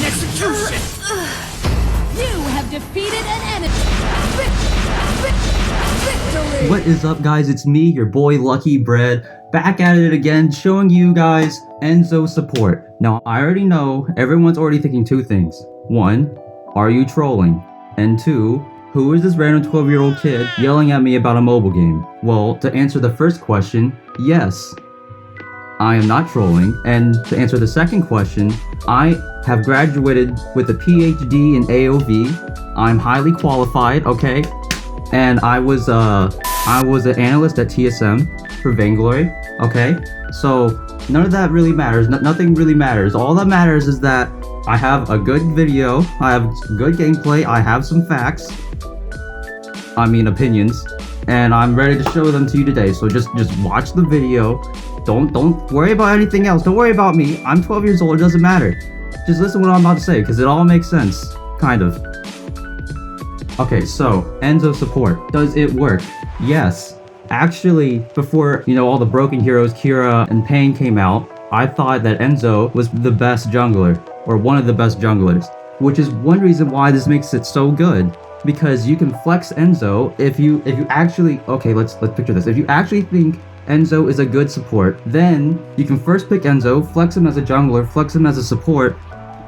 Execution! You have defeated an enemy! Victory! What is up, guys? It's me, your boy Lucky Bread, back at it again, showing you guys Enzo Support. Now, I already know everyone's already thinking two things. One, are you trolling? And two, who is this random 12-year-old kid yelling at me about a mobile game? Well, to answer the first question, yes, I am not trolling. And to answer the second question, I have graduated with a PhD in AOV. I'm highly qualified, okay? And I was an analyst at TSM for Vainglory, okay? So none of that really matters. Nothing really matters. All that matters is that I have a good video, I have good gameplay, I have some facts. I mean opinions, and I'm ready to show them to you today. So just watch the video. Don't worry about anything else. Don't worry about me. I'm 12 years old. It doesn't matter. Just listen to what I'm about to say, because it all makes sense. Kind of. Okay, so Enzo Support. Does it work? Yes. Actually, before, all the broken heroes, Kira and Pain came out, I thought that Enzo was the best jungler, or one of the best junglers, which is one reason why this makes it so good. Because you can flex Enzo if you actually, okay, let's picture this. If you actually think Enzo is a good support, then you can first pick Enzo, flex him as a jungler, flex him as a support,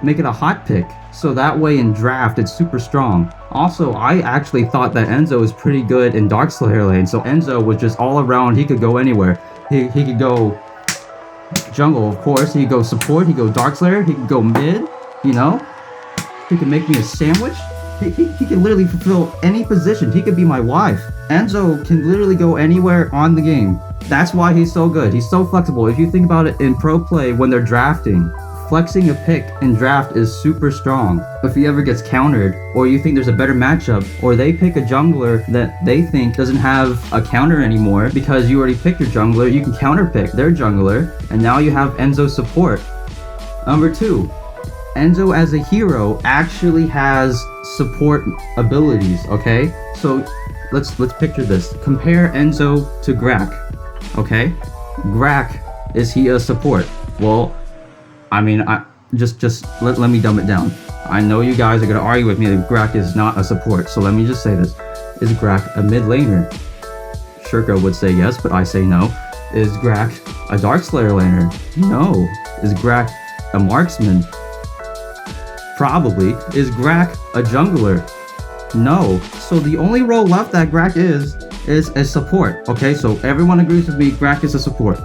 make it a hot pick, so that way in draft it's super strong. Also, I actually thought that Enzo was pretty good in Darkslayer lane, so Enzo was just all around. He could go anywhere. He could go jungle, of course, he could go support, he could go Darkslayer, he could go mid, he could make me a sandwich. He can literally fulfill any position. He could be my wife. Enzo can literally go anywhere on the game. That's why he's so good. He's so flexible. If you think about it in pro play when they're drafting, flexing a pick in draft is super strong. If he ever gets countered, or you think there's a better matchup, or they pick a jungler that they think doesn't have a counter anymore because you already picked your jungler, you can counter pick their jungler, and now you have Enzo Support. Number two, Enzo as a hero actually has support abilities, okay? So let's picture this. Compare Enzo to Grak, okay? Grak, is he a support? Well, I mean, let me dumb it down. I know you guys are gonna argue with me that Grak is not a support, so let me just say this. Is Grak a mid laner? Shurka would say yes, but I say no. Is Grak a Darkslayer laner? No. Is Grak a marksman? Probably. Is Grak a jungler? No. So the only role left that Grak is a support. Okay, so everyone agrees with me, Grak is a support.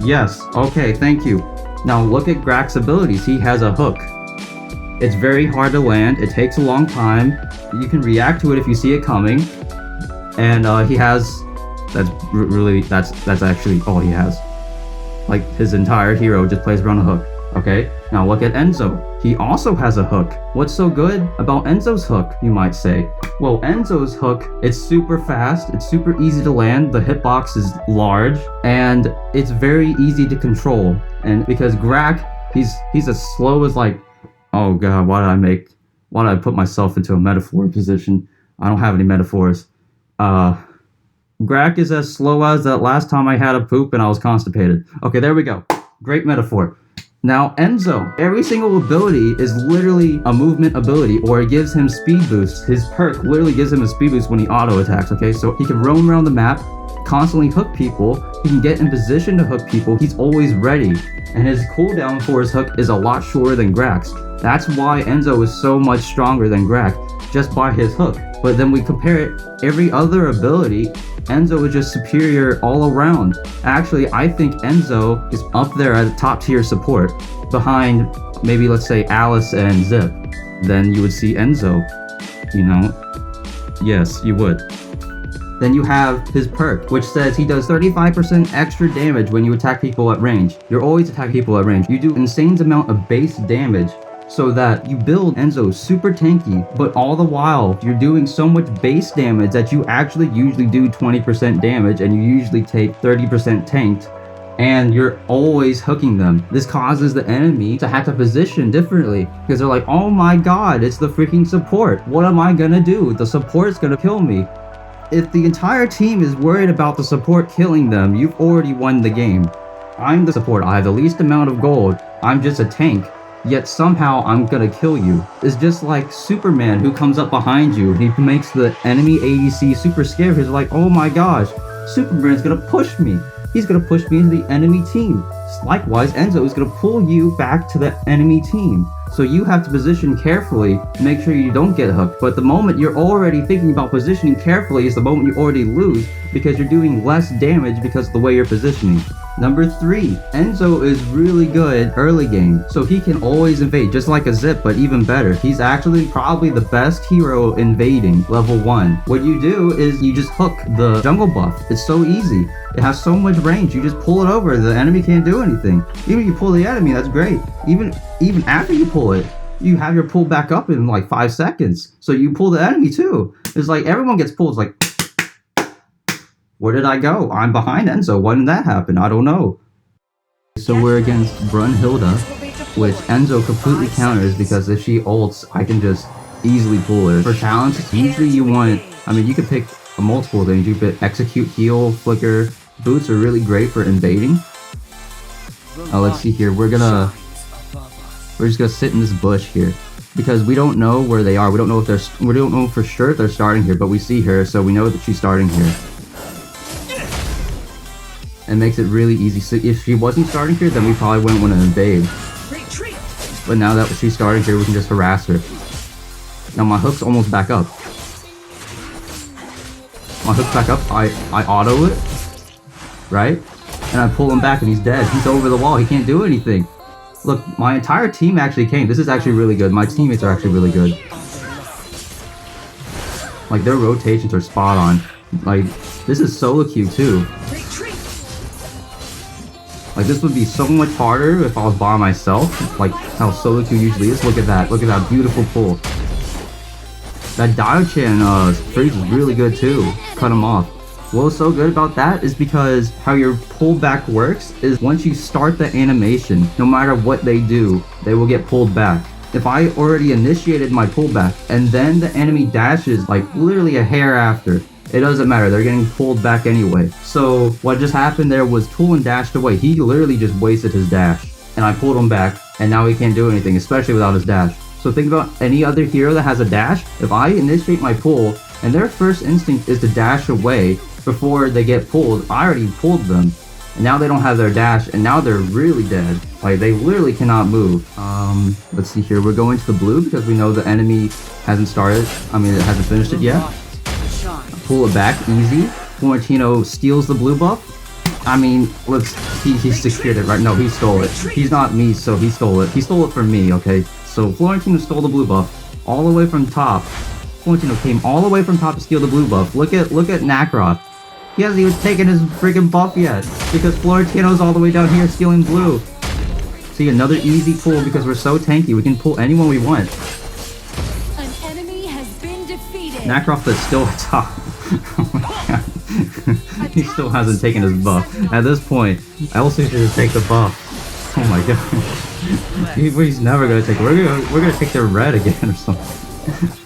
Yes. Okay, thank you. Now look at Grak's abilities. He has a hook. It's very hard to land. It takes a long time. You can react to it if you see it coming. And he has... That's actually all he has. Like, his entire hero just plays around a hook. Okay, now look at Enzo. He also has a hook. What's so good about Enzo's hook, you might say? Well, Enzo's hook, it's super fast, it's super easy to land, the hitbox is large, and it's very easy to control. And because Grak, he's as slow as like, oh god, why did I put myself into a metaphor position? I don't have any metaphors. Grak is as slow as that last time I had a poop and I was constipated. Okay, there we go. Great metaphor. Now Enzo, every single ability is literally a movement ability, or it gives him speed boost. His perk literally gives him a speed boost when he auto attacks, okay? So he can roam around the map, constantly hook people, he can get in position to hook people, he's always ready. And his cooldown for his hook is a lot shorter than Grak's. That's why Enzo is so much stronger than Grak, just by his hook. But then we compare every other ability, Enzo is just superior all around. Actually, I think Enzo is up there at the top tier support, behind maybe let's say Alice and Zip. Then you would see Enzo, you know? Yes, you would. Then you have his perk, which says he does 35% extra damage when you attack people at range. You're always attacking people at range. You do insane amount of base damage so that you build Enzo super tanky, but all the while you're doing so much base damage that you actually usually do 20% damage and you usually take 30% tanked, and you're always hooking them. This causes the enemy to have to position differently because they're like, oh my god, it's the freaking support. What am I gonna do? The support's gonna kill me. If the entire team is worried about the support killing them, you've already won the game. I'm the support, I have the least amount of gold, I'm just a tank, yet somehow I'm gonna kill you. It's just like Superman who comes up behind you, he makes the enemy ADC super scared. He's like, oh my gosh, Superman's gonna push me. He's gonna push me into the enemy team. Likewise, Enzo is gonna pull you back to the enemy team. So you have to position carefully to make sure you don't get hooked. But the moment you're already thinking about positioning carefully is the moment you already lose because you're doing less damage because of the way you're positioning. Number 3, Enzo is really good early game, so he can always invade, just like a Zip, but even better. He's actually probably the best hero invading level 1. What you do is you just hook the jungle buff. It's so easy. It has so much range. You just pull it over. The enemy can't do anything. Even if you pull the enemy, that's great. Even after you pull it, you have your pull back up in like 5 seconds. So you pull the enemy too. It's like everyone gets pulled. It's like, where did I go? I'm behind Enzo. When did that happen? I don't know. So we're against Brunhilde, which Enzo completely counters because if she ults, I can just easily pull her. For challenges, usually you want, I mean, you could pick multiple things. You could execute, heal, flicker. Boots are really great for invading. Let's see here. We're just gonna sit in this bush here because we don't know where they are. We don't know if we don't know for sure if they're starting here, but we see her, so we know that she's starting here. It makes it really easy. So if she wasn't starting here, then we probably wouldn't want to invade. But now that she's starting here, we can just harass her. Now my hook's almost back up. My hook's back up. I auto it, right? And I pull him back and he's dead. He's over the wall. He can't do anything. Look, my entire team actually came. This is actually really good. My teammates are actually really good. Like, their rotations are spot on. Like, this is solo queue too. Like, this would be so much harder if I was by myself, like how solo queue usually is. Look at that. Look at that beautiful pull. That Diochan freeze is really good too. Cut him off. What's so good about that is because how your pullback works is once you start the animation, no matter what they do, they will get pulled back. If I already initiated my pullback and then the enemy dashes like literally a hair after, it doesn't matter, they're getting pulled back anyway. So what just happened there was Toolin dashed away. He literally just wasted his dash. And I pulled him back, and now he can't do anything, especially without his dash. So think about any other hero that has a dash. If I initiate my pull, and their first instinct is to dash away before they get pulled, I already pulled them. And now they don't have their dash, and now they're really dead. Like, they literally cannot move. Let's see here. We're going to the blue because we know the enemy hasn't started. I mean, it hasn't finished it yet. Pull it back, easy. Florentino steals the blue buff. I mean, he secured it, right? No, he stole it. He's not me, so he stole it. He stole it from me, okay? So Florentino stole the blue buff all the way from top. Florentino came all the way from top to steal the blue buff. Look at Nacroft. He hasn't even taken his freaking buff yet because Florentino's all the way down here stealing blue. See, another easy pull because we're so tanky. We can pull anyone we want. An enemy has been defeated. Nacroft is still at top. Oh my god. He still hasn't taken his buff. At this point, I also should just take the buff. Oh my god. He's never gonna take it. We're gonna take their red again or something.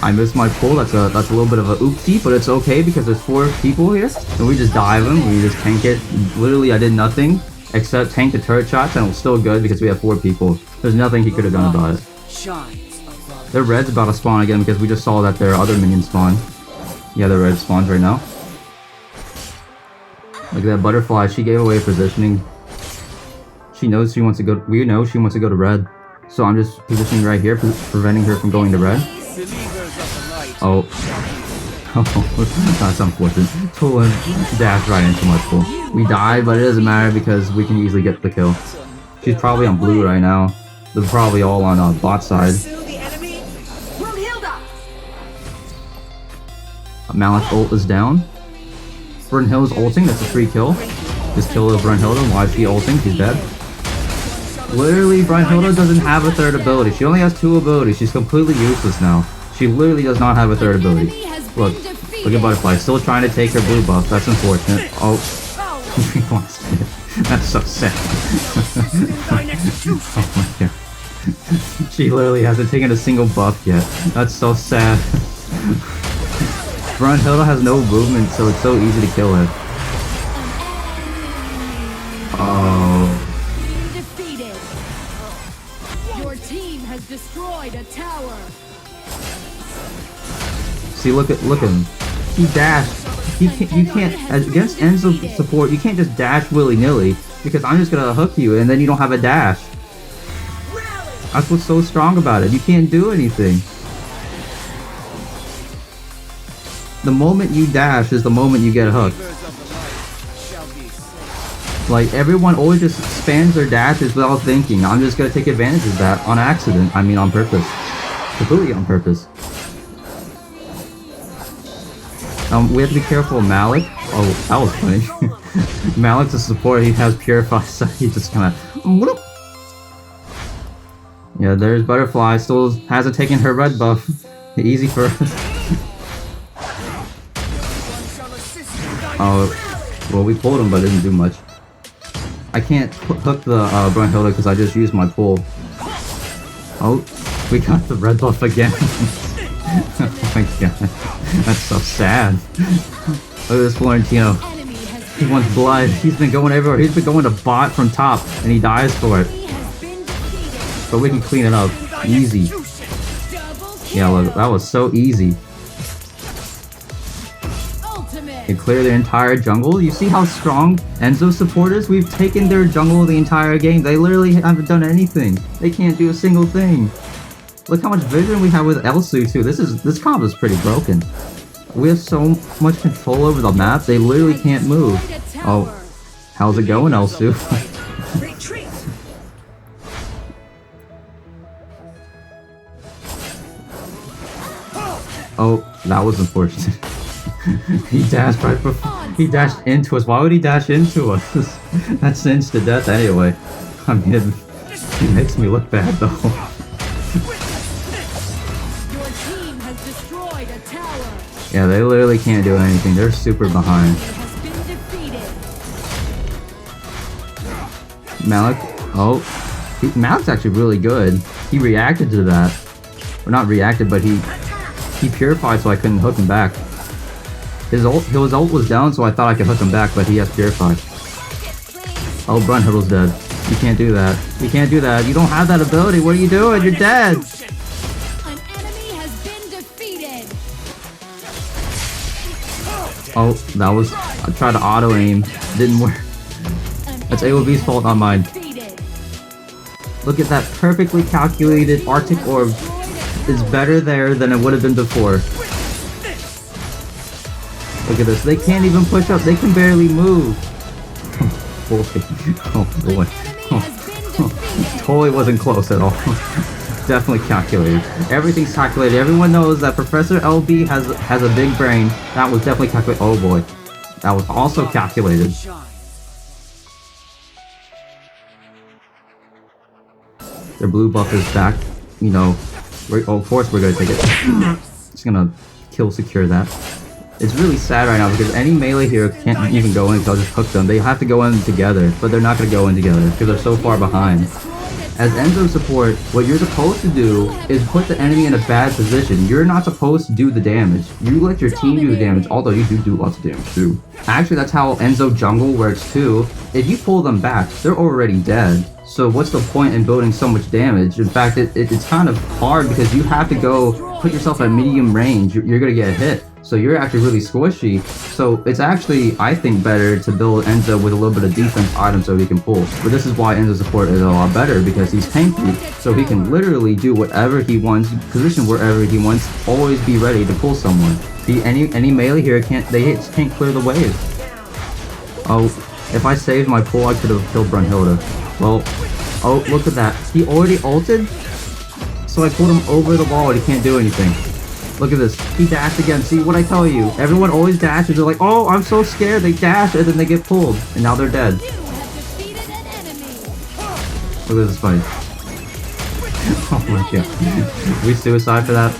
I missed my pull. That's a little bit of a oopsie, but it's okay because there's 4 people here, and we just dive them. We just tank it. Literally, I did nothing except tank the turret shots, and it was still good because we have 4 people. There's nothing he could have done about it. Their red's about to spawn again because we just saw that their other minions spawn. Yeah, the red spawns right now. Look at that butterfly. She gave away positioning. She knows she wants to go. We know she wants to go to red. So I'm just positioning right here, preventing her from going to red. Oh. Oh, that's unfortunate. Tolan dashed right into my pool. We died, but it doesn't matter because we can easily get the kill. She's probably on blue right now. They're probably all on bot side. Malik's ult is down. Brunhilde's ulting, that's a free kill. Just kill Brunhilde. Why is she ulting? She's dead. Literally, Brunhilde doesn't have a third ability. She only has 2 abilities. She's completely useless now. She literally does not have a third ability. Look at Butterfly, still trying to take her blue buff. That's unfortunate. Oh, he lost it. That's so sad. Oh my god. She literally hasn't taken a single buff yet. That's so sad. Brunhilde has no movement, so it's so easy to kill her. Oh. Defeated. Your team has destroyed a tower. See, look at him. He dashed. You can't against Enzo Support. You can't just dash willy-nilly because I'm just gonna hook you, and then you don't have a dash. That's what's so strong about it. You can't do anything. The moment you dash is the moment you get hooked. Like, everyone always just spams their dashes without thinking. I'm just gonna take advantage of that on accident. I mean, on purpose. Completely on purpose. We have to be careful of Malik. Oh, that was funny. Malik's a support, he has Purify, so he just kinda... Yeah, there's Butterfly, still hasn't taken her red buff. Easy for her. Oh, well, we pulled him, but it didn't do much. I can't hook the Brunhilde because I just used my pull. Oh, we got the red buff again. Oh my god, that's so sad. Look at this Florentino. He wants blood. He's been going everywhere. He's been going to bot from top, and he dies for it. But we can clean it up. Easy. Yeah, look, that was so easy. They clear their entire jungle. You see how strong Enzo Support is? We've taken their jungle the entire game. They literally haven't done anything. They can't do a single thing. Look how much vision we have with Elsu too. This comp is pretty broken. We have so much control over the map. They literally can't move. Oh, how's it going, Elsu? Oh, that was unfortunate. He dashed right before. He dashed into us. Why would he dash into us? That's instant death anyway. I mean, it makes me look bad though. Your team has destroyed a tower. Yeah, they literally can't do anything. They're super behind. Has been defeated. Malik. Oh, Malik's actually really good. He reacted to that. Or not reacted, but he purified, so I couldn't hook him back. His ult was down, so I thought I could hook him back, but he has purified. Oh, Brunhilde's dead. You can't do that. You can't do that. You don't have that ability. What are you doing? You're dead. An enemy has been defeated. Oh, that was... I tried to auto-aim. Didn't work. That's AOV's fault, not mine. Look at that perfectly calculated Arctic Orb. It's better there than it would have been before. Look at this. They can't even push up. They can barely move. Oh boy. Oh boy. Oh. Totally wasn't close at all. Definitely calculated. Everything's calculated. Everyone knows that Professor LB has a big brain. That was definitely calculated. Oh boy. That was also calculated. Their blue buff is back. You know, of course we're gonna take it. Just gonna kill secure that. It's really sad right now because any melee hero can't even go in because I'll just hook them. They have to go in together, but they're not going to go in together because they're so far behind. As Enzo Support, what you're supposed to do is put the enemy in a bad position. You're not supposed to do the damage. You let your team do the damage, although you do lots of damage too. Actually, that's how Enzo Jungle works too. If you pull them back, they're already dead. So what's the point in building so much damage? In fact, it's kind of hard because you have to go put yourself at medium range. You're gonna get hit. So you're actually really squishy. So it's actually, I think, better to build Enzo with a little bit of defense items so he can pull. But this is why Enzo Support is a lot better, because he's tanky. So he can literally do whatever he wants, position wherever he wants, always be ready to pull someone. See, any melee here can't clear the wave. Oh, if I saved my pull, I could have killed Brunhilde. Well, oh, look at that. He already ulted? So I pulled him over the wall and he can't do anything. Look at this. He dashed again. See what I tell you? Everyone always dashes. They're like, oh, I'm so scared. They dash and then they get pulled. And now they're dead. Look at this fight. Oh my god. We suicide for that?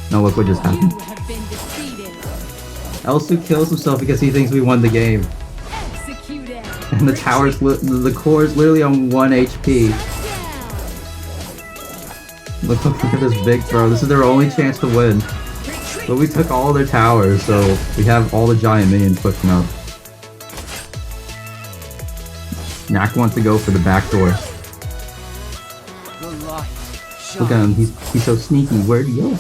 No, look what just happened. Elsu kills himself because he thinks we won the game. And the tower's the core is literally on 1 HP. Look at this big throw. This is their only chance to win. But we took all their towers, so we have all the giant minions pushing up. Knack wants to go for the back door. Look at him. He's so sneaky. Where'd he go?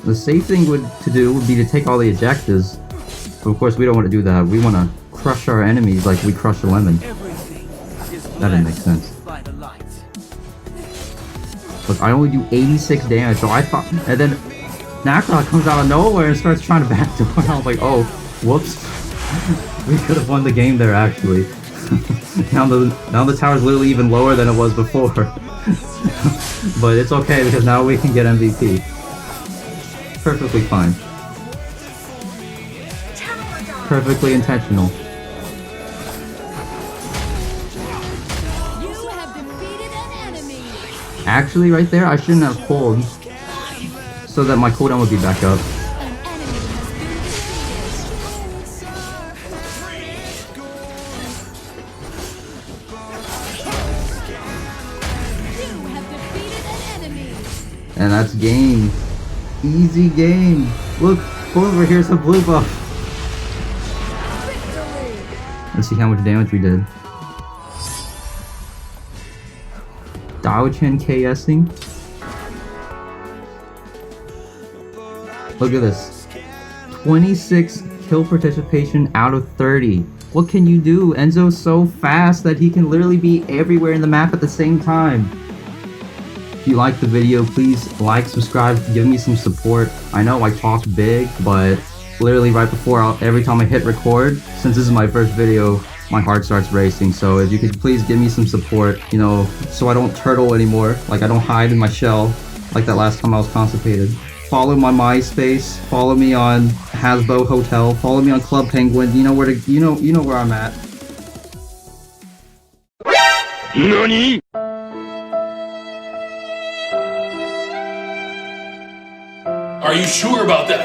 The safe thing to do would be to take all the objectives. But of course we don't want to do that. We want to crush our enemies like we crush a lemon. That didn't make sense. Look, I only do 86 damage, so I thought... And then Nakrok comes out of nowhere and starts trying to backdoor. I was like, oh, whoops. We could have won the game there, actually. now the tower's literally even lower than it was before. But it's okay, because now we can get MVP. Perfectly fine. Perfectly intentional. You have defeated an enemy. Actually, right there, I shouldn't have pulled, so that my cooldown would be back up. An enemy has been defeated. You have defeated an enemy. And that's game. Easy game. Look, over here's a blue buff. Let's see how much damage we did. Daochin KSing. Look at this. 26 kill participation out of 30. What can you do? Enzo's so fast that he can literally be everywhere in the map at the same time. If you liked the video, please like, subscribe, give me some support. I know I talked big, but literally right before, every time I hit record, since this is my first video, my heart starts racing. So if you could please give me some support, you know, so I don't turtle anymore, like I don't hide in my shell, like that last time I was constipated. Follow my MySpace, follow me on Hasbro Hotel, follow me on Club Penguin. You know where to, you know where I'm at. NANI?! Are you sure about that?